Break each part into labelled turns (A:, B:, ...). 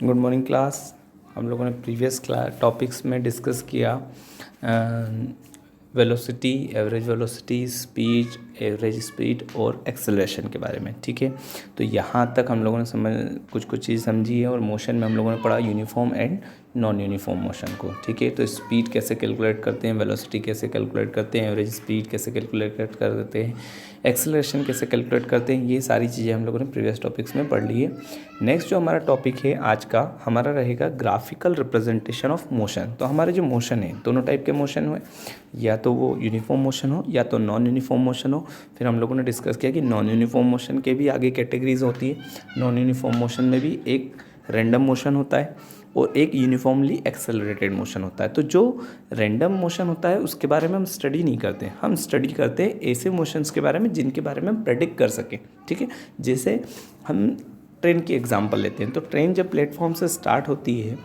A: Good morning class. हम लोगों ने प्रीवियस टॉपिक्स में डिस्कस किया velocity, average velocity, speed, average speed और एक्सेलरेशन के बारे में। ठीक है, तो यहाँ तक हम लोगों ने कुछ चीज़ समझी है। और मोशन में हम लोगों ने पढ़ा uniform and non uniform motion को। ठीक है, तो स्पीड कैसे कैलकुलेट करते हैं, वेलोसिटी कैसे कैलकुलेट करते हैं, एवरेज स्पीड कैसे कैलकुलेट करते हैं, एक्सेलरेशन कैसे कैलकुलेट करते हैं, ये सारी चीज़ें हम लोगों ने प्रीवियस टॉपिक्स में पढ़ ली है। नेक्स्ट जो हमारा टॉपिक है आज का, हमारा रहेगा ग्राफिकल रिप्रेजेंटेशन ऑफ मोशन। तो हमारे जो मोशन है, दोनों टाइप के मोशन हुए, या तो वो यूनिफॉर्म मोशन हो या तो नॉन यूनिफॉर्म मोशन हो। फिर हम लोगों ने डिस्कस किया कि नॉन यूनिफॉर्म मोशन के भी आगे कैटेगरीज होती है। नॉन यूनिफॉर्म मोशन में भी एक रैंडम मोशन होता है और एक यूनिफॉर्मली एक्सेलरेटेड मोशन होता है। तो जो रैंडम मोशन होता है उसके बारे में हम स्टडी नहीं करते, हम स्टडी करते हैं ऐसे मोशंस के बारे में जिनके बारे में हम प्रेडिक्ट कर सकें। ठीक है, जैसे हम ट्रेन की एग्जांपल लेते हैं। तो ट्रेन जब प्लेटफॉर्म से स्टार्ट होती है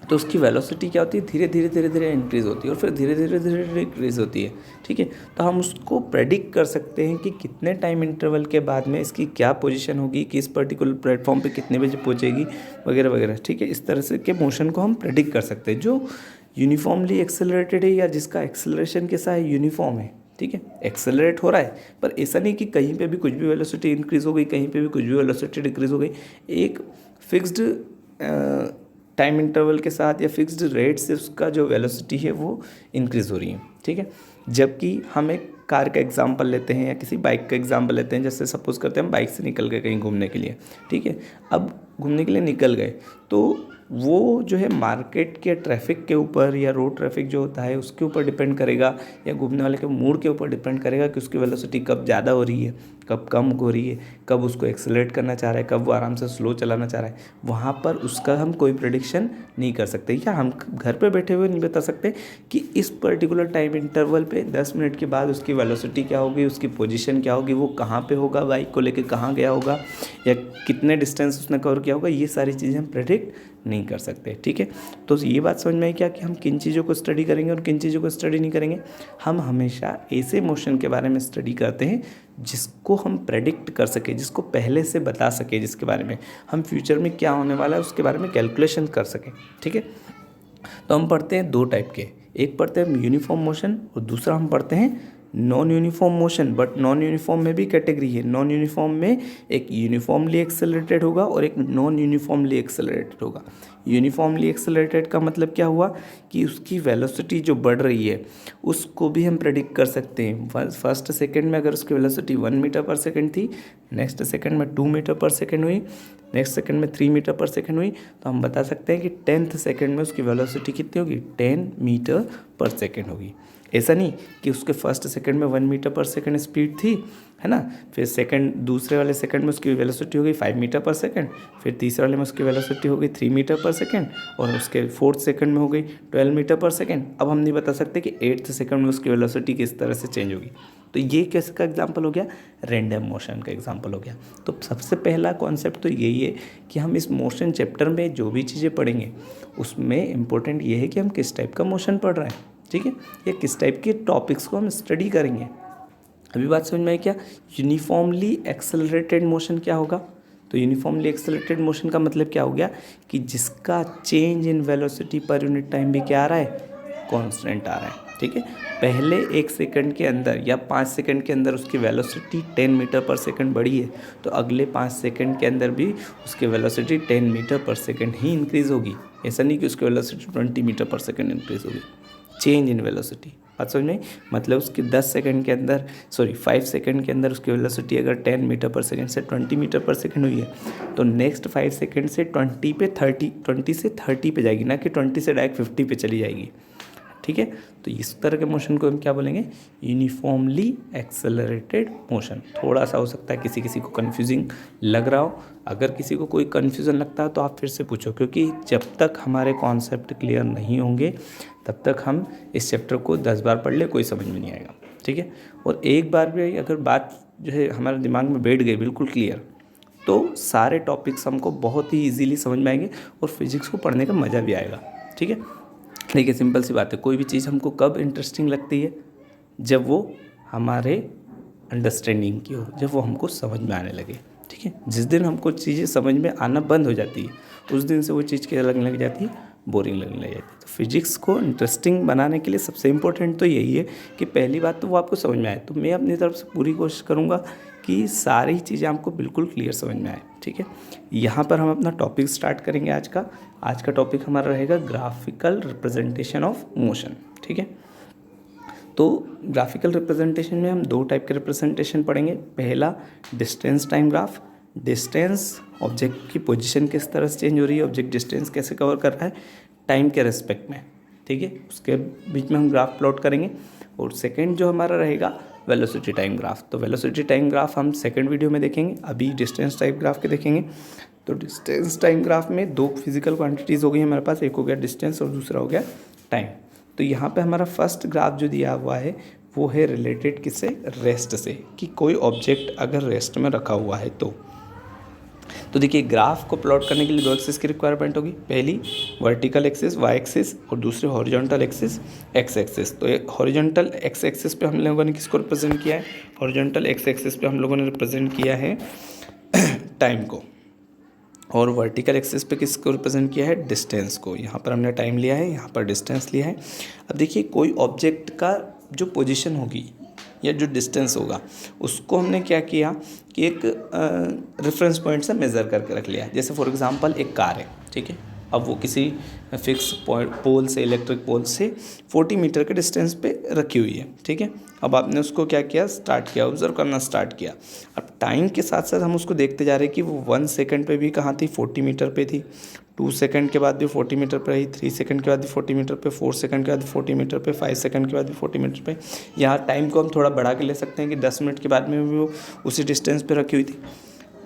A: तो उसकी वेलोसिटी क्या होती है, धीरे धीरे इंक्रीज़ होती है और फिर धीरे धीरे डिक्रीज़ होती है। ठीक है, तो हम उसको प्रेडिक्ट कर सकते हैं कि कितने टाइम इंटरवल के बाद में इसकी क्या पोजीशन होगी, कि इस पर्टिकुलर प्लेटफॉर्म पे कितने बजे पहुंचेगी, वगैरह वगैरह। ठीक है, इस तरह से के मोशन को हम प्रेडिक्ट कर सकते हैं जो यूनिफॉर्मली एक्सेलरेटेड है या जिसका एक्सेलरेशन कैसा है, यूनिफॉर्म है। ठीक है, एक्सेलरेट हो रहा है, पर ऐसा नहीं कि कहीं पे भी कुछ भी वेलोसिटी इंक्रीज़ हो गई, कहीं पे भी कुछ भी वेलोसिटी डिक्रीज़ हो गई। एक फिक्स्ड टाइम इंटरवल के साथ या फिक्स्ड रेट से उसका जो वेलोसिटी है वो इंक्रीज़ हो रही है। ठीक है, जबकि हम एक कार का एग्जांपल लेते हैं या किसी बाइक का एग्जांपल लेते हैं। जैसे सपोज़ करते हैं हम बाइक से निकल गए कहीं घूमने के लिए। ठीक है, अब घूमने के लिए निकल गए तो वो जो है मार्केट के ट्रैफिक के ऊपर या रोड ट्रैफिक जो होता है उसके ऊपर डिपेंड करेगा, या घूमने वाले के मूड के ऊपर डिपेंड करेगा कि उसकी वेलोसिटी कब ज़्यादा हो रही है, कब कम हो रही है, कब उसको एक्सेलरेट करना चाह रहा है, कब वो आराम से स्लो चलाना चाह रहा है। वहाँ पर उसका हम कोई प्रेडिक्शन नहीं कर सकते, या हम घर पे बैठे हुए नहीं बता सकते कि इस पर्टिकुलर टाइम इंटरवल पे 10 मिनट के बाद उसकी वेलोसिटी क्या होगी, उसकी पोजीशन क्या होगी, वो कहाँ पे होगा, बाइक को लेके कहाँ गया होगा, या कितने डिस्टेंस उसने कवर किया होगा। ये सारी चीज़ें हम प्रेडिक्ट नहीं कर सकते। ठीक है, तो ये बात समझ में आई क्या कि हम किन चीज़ों को स्टडी करेंगे और किन चीज़ों को स्टडी नहीं करेंगे। हम हमेशा ऐसे मोशन के बारे में स्टडी करते हैं जिसको हम प्रेडिक्ट कर सके, जिसको पहले से बता सके, जिसके बारे में हम फ्यूचर में क्या होने वाला है उसके बारे में कैलकुलेशन कर सकें। ठीक है, तो हम पढ़ते हैं दो टाइप के, एक पढ़ते हैं यूनिफॉर्म मोशन और दूसरा हम पढ़ते हैं non uniform motion. But non uniform में भी कैटेगरी है। नॉन यूनिफॉर्म में एक यूनिफॉर्मली एक्सेलरेटेड होगा और एक नॉन यूनिफॉर्मली एक्सेलरेटेड होगा। यूनिफॉर्मली एक्सेलरेटेड का मतलब क्या हुआ कि उसकी वेलोसिटी जो बढ़ रही है उसको भी हम प्रेडिक्ट कर सकते हैं। फर्स्ट सेकंड में अगर उसकी वेलोसिटी 1 मीटर पर सेकंड थी, नेक्स्ट सेकंड में 2 मीटर पर सेकंड हुई, नेक्स्ट सेकंड में 3 मीटर पर सेकंड हुई, तो हम बता सकते हैं कि 10th सेकंड में उसकी वेलोसिटी कितनी होगी, 10 मीटर पर सेकंड होगी। ऐसा नहीं कि उसके फर्स्ट सेकंड में 1 मीटर पर सेकंड स्पीड थी, है ना, फिर सेकंड दूसरे वाले सेकंड में उसकी वेलोसिटी हो गई 5 मीटर पर सेकंड, फिर तीसरे वाले में उसकी वेलोसिटी हो गई 3 मीटर पर सेकंड, और उसके फोर्थ सेकंड में हो गई 12 मीटर पर सेकंड। अब हम नहीं बता सकते कि 8th सेकंड में उसकी वेलोसिटी किस तरह से चेंज होगी। तो ये किसका एग्जाम्पल हो गया, रैंडम मोशन का एग्जाम्पल हो गया। तो सबसे पहला कॉन्सेप्ट तो यही है कि हम इस मोशन चैप्टर में जो भी चीज़ें पढ़ेंगे उसमें इम्पोर्टेंट ये है कि हम किस टाइप का मोशन पढ़ रहे हैं। ठीक है, या किस टाइप के टॉपिक्स को हम स्टडी करेंगे। अभी बात समझ में आई क्या, यूनिफॉर्मली एक्सेलरेटेड मोशन क्या होगा। तो यूनिफॉर्मली एक्सेलरेटेड मोशन का मतलब क्या हो गया कि जिसका change in velocity per unit time भी क्या आ रहा है, कांस्टेंट आ रहा है। ठीक है, पहले 1 सेकंड के अंदर या 5 सेकंड के अंदर उसकी वेलोसिटी 10 मीटर पर सेकंड बढ़ी है, तो अगले 5 सेकंड के अंदर भी उसकी वेलोसिटी 10 मीटर पर सेकंड ही इंक्रीज़ होगी। ऐसा नहीं कि उसकी वेलोसिटी 20 मीटर पर सेकंड इंक्रीज़ होगी। चेंज इन वेलोसिटी, बात समझ में, मतलब उसकी 10 सेकंड के अंदर 5 सेकंड के अंदर उसकी वेलोसिटी अगर 10 मीटर पर सेकंड से 20 मीटर पर सेकंड हुई है, तो नेक्स्ट 5 सेकंड से 20 पे 30, 20 से 30 पे जाएगी, ना कि 20 से डायरेक्ट 50 पे चली जाएगी। ठीक है, तो इस तरह के मोशन को हम क्या बोलेंगे, यूनिफॉर्मली एक्सेलरेटेड मोशन। थोड़ा सा हो सकता है किसी किसी को कन्फ्यूजिंग लग रहा हो। अगर किसी को कोई कन्फ्यूज़न लगता है तो आप फिर से पूछो, क्योंकि जब तक हमारे कॉन्सेप्ट क्लियर नहीं होंगे तब तक हम इस चैप्टर को 10 बार पढ़ ले कोई समझ में नहीं आएगा। ठीक है, और एक बार भी अगर बात जो है हमारे दिमाग में बैठ गई बिल्कुल क्लियर, तो सारे टॉपिक्स हमको बहुत ही ईजीली समझ में आएंगे और फिजिक्स को पढ़ने का मज़ा भी आएगा। ठीक है, देखिए सिंपल सी बात है, कोई भी चीज़ हमको कब इंटरेस्टिंग लगती है, जब वो हमारे अंडरस्टैंडिंग की हो, जब वो हमको समझ में आने लगे। ठीक है। जिस दिन हमको चीज़ें समझ में आना बंद हो जाती है उस दिन से वो चीज़ क्या लगने लग जाती है, बोरिंग लगने लग जाती है। तो फिजिक्स को इंटरेस्टिंग बनाने के लिए सबसे इम्पोर्टेंट तो यही है कि पहली बात तो वो आपको समझ में आए। तो मैं अपनी तरफ से पूरी कोशिश करूँगा कि सारी चीज़ें आपको बिल्कुल क्लियर समझ में आए, ठीक है। यहाँ पर हम अपना टॉपिक स्टार्ट करेंगे आज का टॉपिक हमारा रहेगा ग्राफिकल रिप्रेजेंटेशन ऑफ मोशन, ठीक है। तो ग्राफिकल रिप्रेजेंटेशन में हम 2 टाइप के रिप्रेजेंटेशन पढ़ेंगे। पहला distance time graph, distance object की पोजीशन किस तरह से चेंज हो रही है, ऑब्जेक्ट डिस्टेंस कैसे कवर कर रहा है टाइम के रेस्पेक्ट में, ठीक है। उसके बीच में हम ग्राफ प्लॉट करेंगे। और सेकंड जो हमारा रहेगा वेलोसिटी टाइम ग्राफ। तो वेलोसिटी टाइम ग्राफ हम सेकंड वीडियो में देखेंगे, अभी डिस्टेंस टाइम ग्राफ के देखेंगे। तो डिस्टेंस टाइम ग्राफ में 2 फिजिकल क्वांटिटीज़ हो गई हमारे पास, एक हो गया डिस्टेंस और दूसरा हो गया टाइम। तो यहाँ पे हमारा फर्स्ट ग्राफ जो दिया हुआ है वो है रिलेटेड किससे, रेस्ट से, कि कोई ऑब्जेक्ट अगर रेस्ट में रखा हुआ है तो देखिए ग्राफ को प्लॉट करने के लिए 2 एक्सिस की रिक्वायरमेंट होगी। पहली वर्टिकल एक्सिस वाई एक्सिस और दूसरी हॉरिजॉन्टल एक्सिस एक्स एक्सिस। तो हॉरिजॉन्टल एक्स एक्सिस पे हम लोगों ने किसको रिप्रेजेंट किया है, हॉरिजॉन्टल एक्स एक्सिस पे हम लोगों ने रिप्रेजेंट किया है टाइम को, और वर्टिकल एक्सिस पे किसको रिप्रेजेंट किया है, डिस्टेंस को। यहाँ पर हमने टाइम लिया है, यहाँ पर डिस्टेंस लिया है। अब देखिए कोई ऑब्जेक्ट का जो पोजीशन होगी या जो डिस्टेंस होगा उसको हमने क्या किया कि एक रेफरेंस पॉइंट से मेज़र करके रख लिया। जैसे फॉर एग्जांपल एक कार है, ठीक है। अब वो किसी फिक्स पोल से, इलेक्ट्रिक पोल से 40 मीटर के डिस्टेंस पे रखी हुई है, ठीक है। अब आपने उसको क्या किया, स्टार्ट किया, ऑब्जर्व करना स्टार्ट किया। अब टाइम के साथ साथ हम उसको देखते जा रहे हैं कि वो 1 सेकंड पे भी कहाँ थी, 40 मीटर पे थी, 2 सेकंड के बाद भी 40 मीटर पे रही, 3 सेकंड के बाद भी 40 मीटर पे, 4 सेकंड के बाद भी 40 मीटर पे, 5 सेकंड के बाद भी 40 मीटर पे। यहाँ टाइम को हम थोड़ा बढ़ा के ले सकते हैं कि 10 मिनट के बाद में भी वो उसी डिस्टेंस पे रखी हुई थी,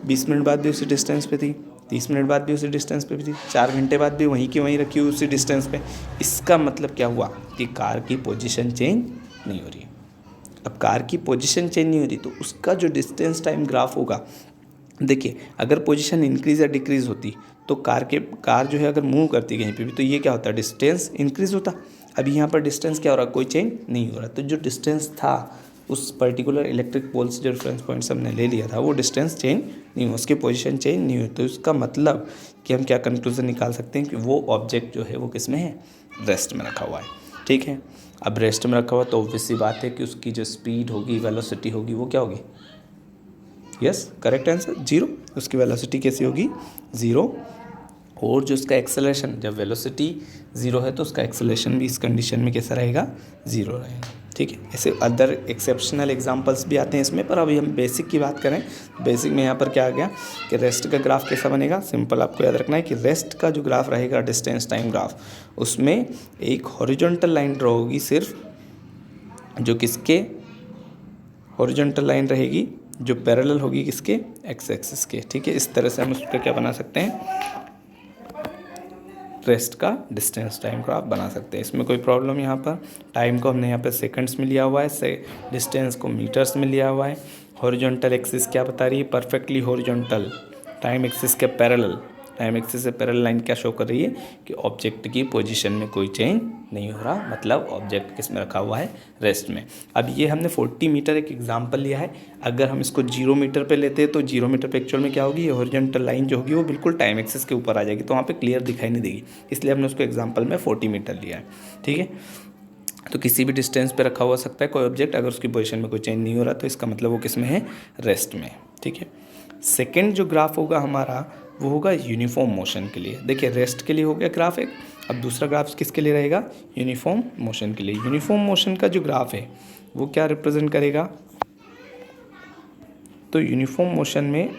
A: 20 मिनट बाद भी उसी डिस्टेंस पे थी, 30 मिनट बाद भी उसी डिस्टेंस पे भी थी, 4 घंटे बाद भी वहीं की वहीं रखी हुई उसी डिस्टेंस पे। इसका मतलब क्या हुआ कि कार की पोजीशन चेंज नहीं हो रही है। अब कार की पोजीशन चेंज नहीं हो रही तो उसका जो डिस्टेंस टाइम ग्राफ होगा, देखिए अगर पोजीशन इंक्रीज़ या डिक्रीज़ होती तो कार जो है अगर मूव करती कहीं पे भी तो ये क्या होता, डिस्टेंस इंक्रीज़ होता। अभी यहाँ पर डिस्टेंस क्या हो रहा, कोई चेंज नहीं हो रहा। तो जो डिस्टेंस था उस पर्टिकुलर इलेक्ट्रिक पोल से जो रेफरेंस पॉइंट हमने ले लिया था वो डिस्टेंस चेंज नहीं हुआ, उसकी पोजीशन चेंज नहीं हुई। तो इसका मतलब कि हम क्या कंक्लूजन निकाल सकते हैं कि वो ऑब्जेक्ट जो है वो किस में है, रेस्ट में रखा हुआ है, ठीक है। अब रेस्ट में रखा हुआ तो ऑब्वियस सी बात है कि उसकी जो स्पीड होगी, वेलोसिटी होगी, वो क्या होगी, यस करेक्ट आंसर 0। उसकी वेलोसिटी कैसी होगी, 0। और जो उसका एक्सेलरेशन, जब वेलोसिटी 0 है तो उसका एक्सेलरेशन भी इस कंडीशन में कैसा रहेगा, 0 रहेगा, ठीक है। ऐसे अदर एक्सेप्शनल एग्जांपल्स भी आते हैं इसमें, पर अभी हम बेसिक की बात करें। बेसिक में यहाँ पर क्या आ गया कि रेस्ट का ग्राफ कैसा बनेगा, सिंपल आपको याद रखना है कि रेस्ट का जो ग्राफ रहेगा डिस्टेंस टाइम ग्राफ, उसमें एक हॉरिजॉन्टल लाइन ड्रॉ होगी सिर्फ, जो किसके, हॉरिजॉन्टल लाइन रहेगी जो पैरेलल होगी किसके, एक्स एक्सिस के, ठीक है। इस तरह से हम उसका क्या बना सकते हैं, रेस्ट का डिस्टेंस टाइम ग्राफ बना सकते हैं। इसमें कोई प्रॉब्लम, यहाँ पर टाइम को हमने यहाँ पर सेकंड्स में लिया हुआ है, से डिस्टेंस को मीटर्स में लिया हुआ है। हॉरिजॉन्टल एक्सिस क्या बता रही है, परफेक्टली हॉरिजॉन्टल, टाइम एक्सिस के पैरेलल, टाइम एक्सिस से पैरेलल लाइन क्या शो कर रही है कि ऑब्जेक्ट की पोजीशन में कोई चेंज नहीं हो रहा, मतलब ऑब्जेक्ट किस में रखा हुआ है, रेस्ट में। अब ये हमने 40 मीटर एक एग्जांपल लिया है। अगर हम इसको 0 मीटर पे लेते हैं तो 0 मीटर पे एक्चुअल में क्या होगी, ये हॉरिजॉन्टल लाइन जो होगी वो बिल्कुल टाइम एक्सिस के ऊपर आ जाएगी, तो वहाँ पे क्लियर दिखाई नहीं देगी, इसलिए हमने उसको एग्जाम्पल में 40 मीटर लिया है, ठीक है। तो किसी भी डिस्टेंस पे रखा हुआ सकता है कोई ऑब्जेक्ट, अगर उसकी पोजीशन में कोई चेंज नहीं हो रहा तो इसका मतलब वो किस में है, रेस्ट में, ठीक है। सेकेंड जो ग्राफ होगा हमारा वो होगा यूनिफॉर्म मोशन के लिए। देखिए रेस्ट के लिए हो गया ग्राफ एक, अब दूसरा ग्राफ किसके लिए रहेगा, यूनिफॉर्म मोशन के लिए। यूनिफॉर्म मोशन का जो ग्राफ है वो क्या रिप्रेजेंट करेगा, तो यूनिफॉर्म मोशन में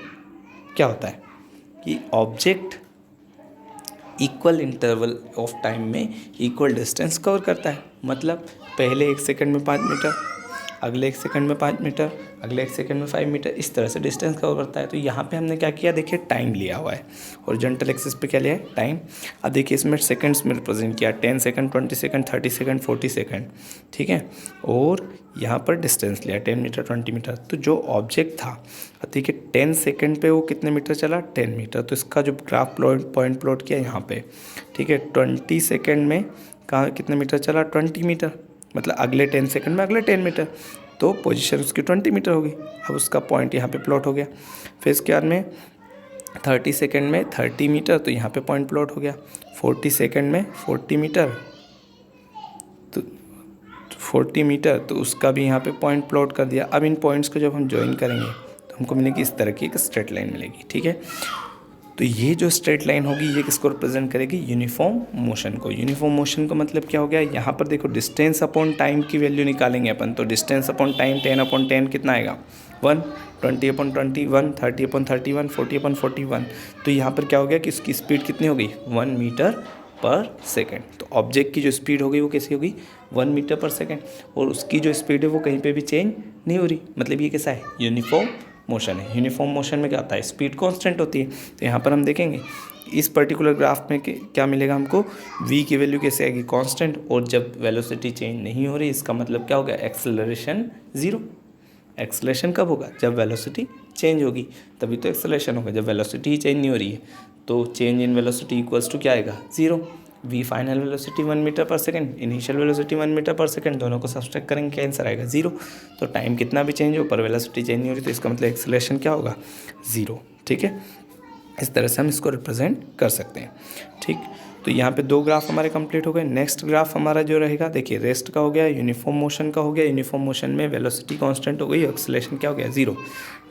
A: क्या होता है कि object equal interval of time में इक्वल डिस्टेंस कवर करता है। मतलब पहले 1 सेकंड में 5 मीटर, अगले 1 सेकंड में 5 मीटर, अगले 1 सेकंड में 5 मीटर, इस तरह से डिस्टेंस कवर करता है। तो यहाँ पे हमने क्या किया, देखिए टाइम लिया हुआ है, हॉरिजॉन्टल एक्सिस पे क्या लिया है, टाइम। अब देखिए इसमें सेकंड्स में रिप्रेजेंट किया, 10 सेकंड, 20 सेकंड, 30 सेकंड, 40 सेकंड, ठीक है। और यहाँ पर डिस्टेंस लिया 10 मीटर, 20 मीटर। तो जो ऑब्जेक्ट था, देखिए 10 सेकंड पे वो कितने मीटर चला, 10 मीटर। तो इसका जो ग्राफ पॉइंट प्लॉट किया यहाँ पे, ठीक है। 20 सेकंड में कहाँ कितने मीटर चला, 20 मीटर, मतलब अगले 10 सेकंड में अगले 10 मीटर। तो पोजीशन उसकी 20 मीटर होगी। अब उसका पॉइंट यहाँ पे प्लॉट हो गया। फिर इसके बाद में 30 सेकंड में 30 मीटर, तो यहाँ पे पॉइंट प्लॉट हो गया। 40 सेकंड में 40 मीटर, तो 40 मीटर, तो उसका भी यहाँ पे पॉइंट प्लॉट कर दिया। अब इन पॉइंट्स को जब हम ज्वाइन करेंगे तो हमको मिलेगी इस तरह की एक स्ट्रेट लाइन मिलेगी, ठीक है। तो ये जो स्ट्रेट लाइन होगी ये किसको रिप्रेजेंट करेगी? यूनिफॉर्म मोशन को। यूनिफॉर्म मोशन का मतलब क्या हो गया? यहाँ पर देखो डिस्टेंस अपॉन टाइम की वैल्यू निकालेंगे अपन, तो डिस्टेंस अपॉन टाइम 10/10 कितना आएगा? 1, 20/21, 30/31, 40/41। तो यहाँ पर क्या हो गया कि उसकी स्पीड कितनी हो गई? 1 मीटर पर सेकेंड। तो ऑब्जेक्ट की जो स्पीड हो गई वो कैसी होगी? 1 मीटर पर सेकेंड, और उसकी जो स्पीड है वो कहीं पे भी चेंज नहीं हो रही। मतलब ये कैसा है? यूनिफॉर्म मोशन है। यूनिफॉर्म मोशन में क्या होता है? स्पीड कांस्टेंट होती है। तो यहाँ पर हम देखेंगे इस पर्टिकुलर ग्राफ में क्या मिलेगा हमको? v की वैल्यू कैसे आएगी? कांस्टेंट। और जब वेलोसिटी चेंज नहीं हो रही, इसका मतलब क्या हो गया? एक्सेलरेशन 0। एक्सेलरेशन कब होगा? जब वेलोसिटी चेंज होगी, तभी तो एक्सेलरेशन होगा। जब वेलोसिटी ही चेंज नहीं हो रही है तो change in velocity equals to क्या आएगा? 0। v फाइनल वेलोसिटी 1 मीटर पर सेकंड, इनिशियल वेलोसिटी 1 मीटर पर सेकंड, दोनों को सब्सट्रैक्ट करेंगे, क्या आंसर आएगा? 0। तो टाइम कितना भी चेंज हो पर वेलोसिटी चेंज नहीं हो रही, तो इसका मतलब एक्सेलरेशन क्या होगा? 0, ठीक है। इस तरह से हम इसको रिप्रेजेंट कर सकते हैं, ठीक। तो यहाँ पे 2 ग्राफ हमारे कंप्लीट हो गए। नेक्स्ट ग्राफ हमारा जो रहेगा, देखिए रेस्ट का हो गया, यूनिफॉर्म मोशन का हो गया। यूनिफॉर्म मोशन में वेलोसिटी कांस्टेंट हो गई, एक्सेलरेशन क्या हो गया? 0।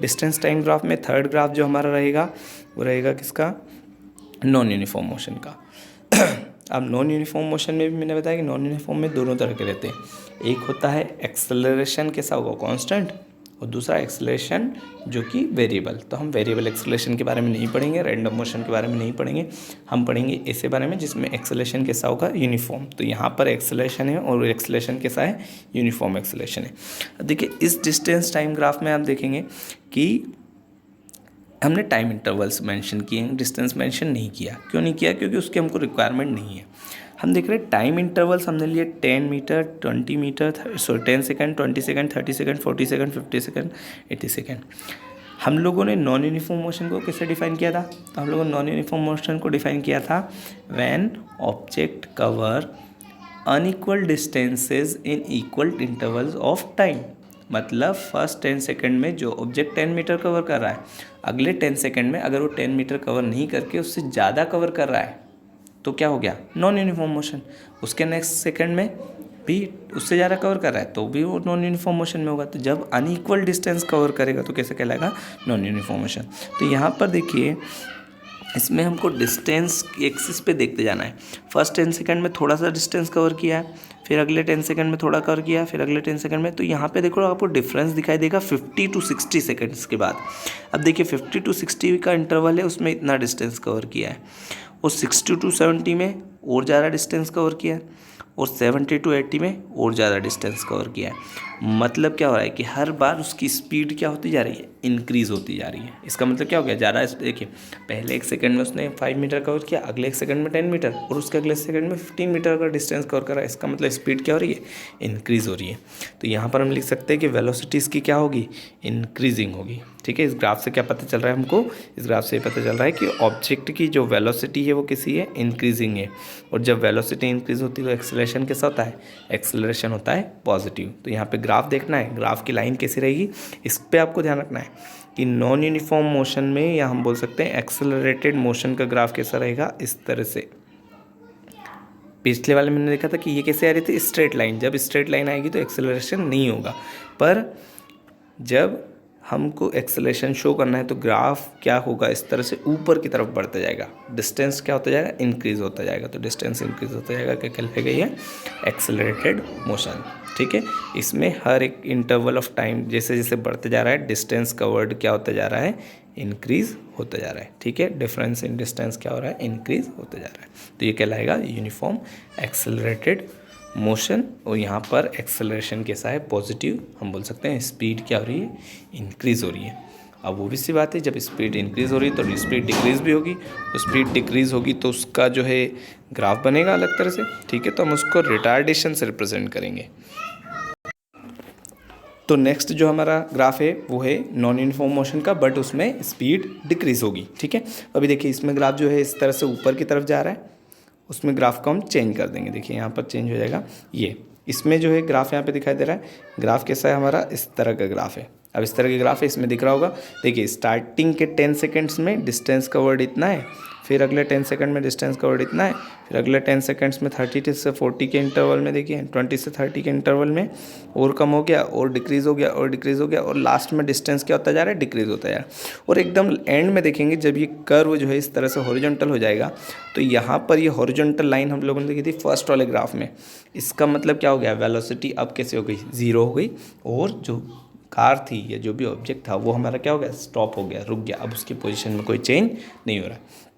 A: डिस्टेंस टाइम ग्राफ में थर्ड ग्राफ जो हमारा रहेगा वो रहेगा किसका? नॉन यूनिफॉर्म मोशन का। अब नॉन यूनिफॉर्म मोशन में भी मैंने बताया कि नॉन यूनिफॉर्म में दोनों तरह के रहते हैं। एक होता है एक्सेलरेशन कैसा होगा? कांस्टेंट, और दूसरा एक्सेलरेशन जो कि वेरिएबल। तो हम वेरिएबल एक्सेलरेशन के बारे में नहीं पढ़ेंगे, रैंडम मोशन के बारे में नहीं पढ़ेंगे, हम पढ़ेंगे ऐसे बारे में जिसमें एक्सेलरेशन कैसा होगा? यूनिफॉर्म। तो यहाँ पर एक्सेलरेशन है और एक्सेलरेशन कैसा है? यूनिफॉर्म एक्सेलरेशन है। देखिए इस डिस्टेंस टाइम ग्राफ में आप देखेंगे कि हमने टाइम इंटरवल्स मेंशन किए हैं, डिस्टेंस मेंशन नहीं किया। क्यों नहीं किया? क्योंकि उसकी हमको रिक्वायरमेंट नहीं है। हम देख रहे हैं टाइम इंटरवल्स हमने लिए 10 metre, 20 metre, 10 second, 20 second, 30 second, 40 second, 50 second, 80 second. हम लोगों ने नॉन यूनिफॉर्म मोशन को कैसे डिफाइन किया था? तो हम लोगों ने नॉन यूनिफॉर्म मोशन को डिफाइन किया था when object cover unequal distances in equal intervals of time. मतलब फर्स्ट 10 सेकंड में जो ऑब्जेक्ट 10 मीटर कवर कर रहा है, अगले 10 सेकंड में अगर वो 10 मीटर कवर नहीं करके उससे ज़्यादा कवर कर रहा है तो क्या हो गया? Non uniform motion. उसके नेक्स्ट सेकंड में भी उससे ज़्यादा कवर कर रहा है तो भी वो नॉन यूनिफॉर्म मोशन में होगा। तो जब अनइक्वल डिस्टेंस कवर करेगा तो कैसे कहलाएगा? Non uniform motion. तो यहाँ पर देखिए इसमें हमको डिस्टेंस एक्सिस पे देखते जाना है। फर्स्ट 10 सेकंड में थोड़ा सा डिस्टेंस कवर किया है, फिर अगले 10 सेकंड में थोड़ा कवर किया, फिर अगले 10 सेकंड में। तो यहाँ पे देखो आपको डिफरेंस दिखाई देगा 50 to 60 सेकंड्स के बाद। अब देखिए 50 to 60 का इंटरवल है, उसमें इतना डिस्टेंस कवर किया है, और 60 to 70 में और ज़्यादा डिस्टेंस कवर किया है, और 70 to 80 में और ज़्यादा डिस्टेंस कवर किया है। मतलब क्या हो रहा है कि हर बार उसकी स्पीड क्या होती जा रही है? इंक्रीज़ होती जा रही है। इसका मतलब क्या हो गया? ज़्यादा देखिए पहले 1 सेकंड में उसने 5 मीटर कवर किया, अगले 1 सेकंड में 10 मीटर, और उसके अगले सेकंड में 15 मीटर का डिस्टेंस कवर करा। इसका मतलब स्पीड क्या हो रही है? इंक्रीज़ हो रही है। तो यहाँ पर हम लिख सकते हैं कि वेलोसिटी इसकी क्या होगी? इंक्रीजिंग होगी, ठीक है। इस ग्राफ से क्या पता चल रहा है हमको? इस ग्राफ से पता चल रहा है कि ऑब्जेक्ट की जो वेलोसिटी है वो किसी है? इंक्रीजिंग है। और जब वेलोसिटी इंक्रीज होती है तो एक्सेलरेशन कैसा होता है? एक्सेलरेशन होता है पॉजिटिव। तो यहाँ पे ग्राफ देखना है, ग्राफ की लाइन कैसी रहेगी इस पे आपको ध्यान रखना है कि नॉन यूनिफॉर्म मोशन में, या हम बोल सकते हैं एक्सेलरेटेड मोशन का ग्राफ कैसा रहेगा? इस तरह से। पिछले वाले में मैंने देखा था कि ये कैसे आ रही थी? Straight line. जब स्ट्रेट लाइन आएगी तो एक्सेलरेशन नहीं होगा, पर जब हमको एक्सेलरेशन शो करना है तो ग्राफ क्या होगा? इस तरह से ऊपर की तरफ बढ़ता जाएगा। डिस्टेंस क्या होता जाएगा? इंक्रीज होता जाएगा। तो डिस्टेंस इंक्रीज होता जाएगा, क्या कहलाएगा? ये एक्सेलरेटेड मोशन, ठीक है। इसमें हर एक इंटरवल ऑफ टाइम जैसे जैसे बढ़ते जा रहा है डिस्टेंस कवर्ड क्या होता जा रहा है? इंक्रीज होता जा रहा है, ठीक है। डिफरेंस इन डिस्टेंस क्या हो रहा है? इंक्रीज होता जा रहा है। तो ये कहलाएगा यूनिफॉर्म एक्सेलरेटेड मोशन। और यहाँ पर एक्सेलरेशन कैसा है? पॉजिटिव। हम बोल सकते हैं स्पीड क्या हो रही है? इंक्रीज़ हो रही है। अब वो भी सी बात है, जब स्पीड इंक्रीज़ हो रही है तो स्पीड डिक्रीज़ भी होगी। तो स्पीड डिक्रीज़ होगी तो उसका जो है ग्राफ बनेगा अलग तरह से, ठीक है। तो हम उसको रिटार्डेशन से रिप्रेजेंट करेंगे। तो नेक्स्ट जो हमारा ग्राफ है वो है नॉन यूनिफॉर्म मोशन का, बट उसमें स्पीड डिक्रीज़ होगी, ठीक है। अभी देखिए इसमें ग्राफ जो है इस तरह से ऊपर की तरफ जा रहा है, उसमें ग्राफ को हम चेंज कर देंगे। देखिए यहाँ पर चेंज हो जाएगा, ये इसमें जो है ग्राफ यहाँ पे दिखाई दे रहा है, ग्राफ कैसा है हमारा, इस तरह का ग्राफ है। अब इस तरह के ग्राफ है, इसमें दिख रहा होगा, देखिए स्टार्टिंग के 10 सेकेंड्स में डिस्टेंस कवर्ड इतना है, फिर अगले 10 सेकंड में डिस्टेंस कवर्ड इतना है, फिर अगले 10 सेकंड्स में 30 से 40 के इंटरवल में, देखिए 20 से 30 के इंटरवल में और कम हो गया और डिक्रीज़ हो गया और डिक्रीज़ हो गया, और लास्ट में डिस्टेंस क्या होता जा रहा है, डिक्रीज़ होता जा रहा है। और एकदम एंड में देखेंगे जब ये कर्व जो है इस तरह से हॉरिजॉन्टल हो जाएगा, तो यहाँ पर ये हॉरिजॉन्टल लाइन हम लोगों ने देखी थी फर्स्ट वाले ग्राफ में, इसका मतलब क्या हो गया, वेलोसिटी अब कैसे हो गई, 0 हो गई, और जो कार थी या जो भी ऑब्जेक्ट था वो हमारा क्या हो गया, स्टॉप हो गया, रुक गया, अब उसकी पोजीशन में कोई चेंज नहीं हो रहा है।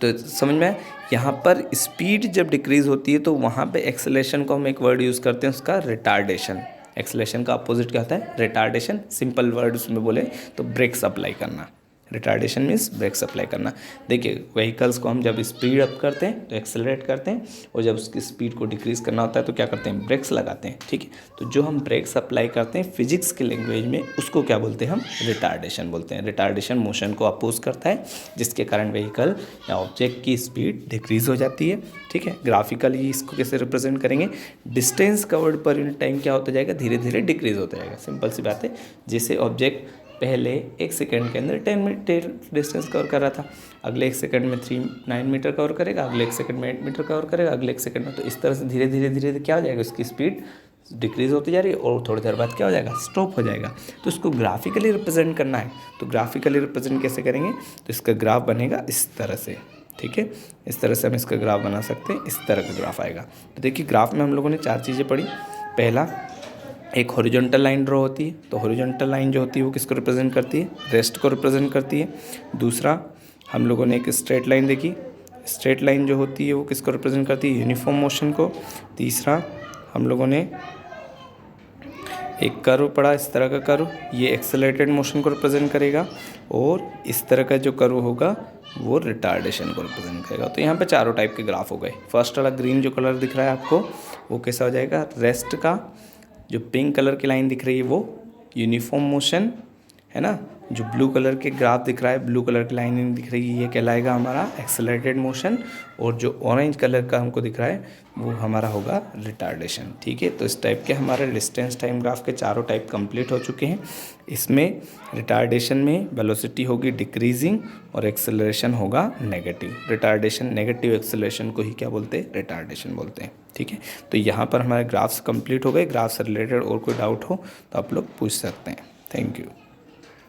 A: तो समझ में, यहाँ पर स्पीड जब डिक्रीज़ होती है तो वहाँ पे एक्सेलरेशन को हम एक वर्ड यूज़ करते हैं उसका, रिटार्डेशन। एक्सेलरेशन का अपोजिट क्या होता है, रिटार्डेशन। सिंपल वर्ड उसमें बोले तो ब्रेक्स अप्लाई करना। रिटार्डेशन मीन्स ब्रेक्स अप्लाई करना। देखिए व्हीकल्स को हम जब स्पीड अप करते हैं तो एक्सेलरेट करते हैं, और जब उसकी स्पीड को डिक्रीज़ करना होता है तो क्या करते हैं, ब्रेक्स लगाते हैं, ठीक है। तो जो हम ब्रेक्स अप्लाई करते हैं फिजिक्स की लैंग्वेज में उसको क्या बोलते हैं, हम रिटार्डेशन बोलते हैं। रिटार्डेशन मोशन को अपोज करता है जिसके कारण व्हीकल या ऑब्जेक्ट की स्पीड डिक्रीज़ हो जाती है, ठीक है। ग्राफिकली इसको कैसे रिप्रेजेंट करेंगे, distance covered per unit time क्या होता जाएगा, धीरे धीरे डिक्रीज़ होता जाएगा। सिंपल सी बात है, जैसे ऑब्जेक्ट पहले 1 सेकंड के अंदर 10 डिस्टेंस कवर कर रहा था, अगले 1 सेकंड में 9 मीटर कवर करेगा, अगले 1 सेकंड में 8 मीटर कवर करेगा, अगले 1 सेकंड में, तो इस तरह से धीरे धीरे क्या हो जाएगा, उसकी स्पीड डिक्रीज़ होती जा रही है और थोड़ी देर बाद क्या हो जाएगा, स्टॉप हो जाएगा। तो इसको ग्राफिकली रिप्रेजेंट करना है, तो ग्राफिकली रिप्रेजेंट कैसे करेंगे, तो इसका ग्राफ बनेगा इस तरह से, ठीक है। इस तरह से हम इसका ग्राफ बना सकते हैं, इस तरह का ग्राफ आएगा। तो देखिए ग्राफ में हम लोगों ने 4 चीज़ें पढ़ी। पहला, एक हॉरिजॉन्टल लाइन ड्रॉ होती है, तो हॉरिजॉन्टल लाइन जो होती है वो किसको रिप्रेजेंट करती है, रेस्ट को रिप्रेजेंट करती है। दूसरा, हम लोगों ने एक स्ट्रेट लाइन देखी, स्ट्रेट लाइन जो होती है वो किसको रिप्रेजेंट करती है, यूनिफॉर्म मोशन को। तीसरा, हम लोगों ने एक कर्व पढ़ा, इस तरह का कर्व, ये एक्सेलरेटेड मोशन को रिप्रेजेंट करेगा, और इस तरह का जो कर्व होगा वो रिटार्डेशन को रिप्रेजेंट करेगा। तो यहाँ पे चारों टाइप के ग्राफ हो गए। फर्स्ट वाला ग्रीन जो कलर दिख रहा है आपको वो कैसा हो जाएगा, रेस्ट का। जो पिंक कलर की लाइन दिख रही है वो यूनिफॉर्म मोशन है ना। जो ब्लू कलर के ग्राफ दिख रहा है, ब्लू कलर की लाइन दिख रही है, ये कहलाएगा हमारा एक्सेलरेटेड मोशन, और जो ऑरेंज कलर का हमको दिख रहा है वो हमारा होगा रिटार्डेशन, ठीक है। तो इस टाइप के हमारे डिस्टेंस टाइम ग्राफ के चारों टाइप कंप्लीट हो चुके हैं। इसमें रिटार्डेशन में वेलोसिटी होगी डिक्रीजिंग और एक्सेलरेशन होगा नेगेटिव। रिटार्डेशन नेगेटिव एक्सेलरेशन को ही क्या बोलते हैं, रिटार्डेशन बोलते हैं, ठीक है। तो यहाँ पर हमारे ग्राफ्स कंप्लीट हो गए। ग्राफ से रिलेटेड और कोई डाउट हो तो आप लोग पूछ सकते हैं। Thank you.